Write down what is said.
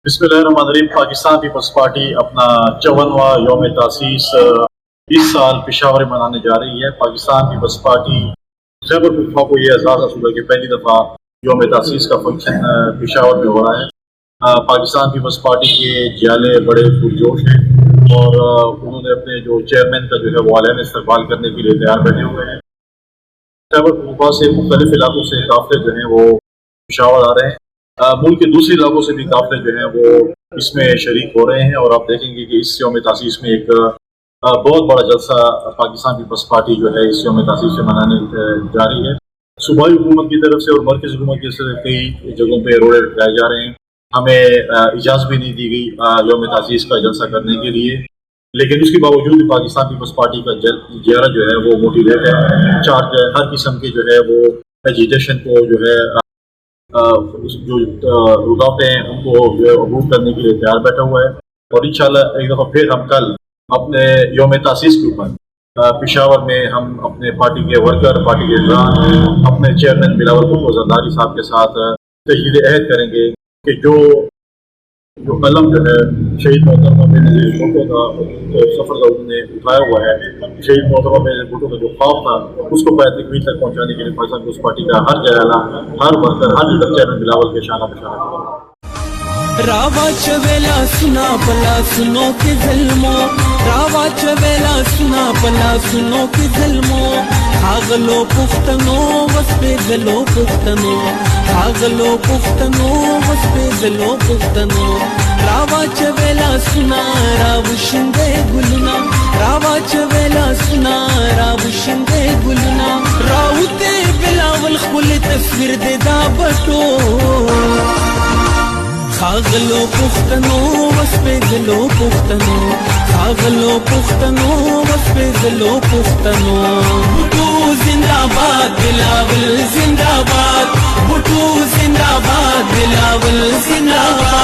बिस्मिल्लाहिर्रहमानिर्रहीम। Pakistan peoples party अपना 54वां यौम तासीस इस साल पेशावर में मनाने जा रही है। पाकिस्तान पीपल्स पार्टी खैबर पख्तूनख्वा को यह एहसास हासिल है कि पहली दफ़ा यौम तासीस का फंक्शन पेशावर में हो रहा है। पाकिस्तान पीपल्स पार्टी के जियाले बड़े पुरजोश हैं और उन्होंने अपने जो चेयरमैन का जो है वो आलियाना इस्तकबाल करने के लिए तैयार बैठे हुए हैं। खैबर पख्तूनख्वा से मुख्तलिफ इलाकों से काफिले जो हैं वो पेशावर आ रहे हैं। मुल्क के दूसरे इलाकों से भी काफिले जो हैं वो इसमें शरीक हो रहे हैं और आप देखेंगे कि इस यौम तासीस में एक बहुत बड़ा जलसा पाकिस्तान पीपल्स पार्टी जो है इस यौम तासीस से मनाने जा रही है। सूबाई हुकूमत की तरफ से और मरकज़ी हुकूमत की तरफ से कई जगहों पर रोड़े लगाए जा रहे हैं। हमें इजाज़त भी नहीं दी गई यौम तासीस का जलसा करने के लिए, लेकिन उसके बावजूद पाकिस्तान पीपल्स पार्टी का जियारा जो है वो मोटिवेट है, चार्ज है, हर किस्म के जो है वो एजिटेशन को जो है जो रुकावटें हैं उनको अबूर करने के लिए तैयार बैठा हुआ है। और इंशाल्लाह एक दफ़ा फिर हम कल अपने यौम तासीस के ऊपर पेशावर में हम अपने पार्टी के वर्कर, पार्टी के अहदेदार, अपने चेयरमैन बिलावल भुट्टो ज़रदारी साहब के साथ तजदीद अहद करेंगे कि जो कलम जो है शहीद मोहतरमा बेनज़ीर भुट्टो का सफ़र का उन्होंने उठाया हुआ है, शहीद मोहतरमा बेनज़ीर भुट्टो का जो ख्वाब था उसको तकमील तक पहुँचाने के लिए पाकिस्तान पीपल्स पार्टी का हर जयाला, हर वर्कर, हर लीडर चेयरमैन बिलावल के शाना बशाना करेगा। रावा चवेला सुना पला सुनो के ज़ल्मो, रावा चवेला सुना पला सुनो के ज़ल्मो, हागलो पुख्तनो वस्पे गलो पुख्तनो, हागलो पुख्तनो वस्पे गलो पुख्तनो। रावा चवेला सुना राव शिंदे गुलना, रावा चवेला सुना राव शिंदे गुलना, राउते बिलावल खुले तस्वीर दे दा बटो, खागलो पुख्तनो वस्पे गलो पुख्तनो, खागलो पुख्तनो वस्पे गलो पुख्तनो। भुट्टो जिंदाबाद बिलावल जिंदाबाद, भुट्टो जिंदाबाद बिलावल जिंदाबाद।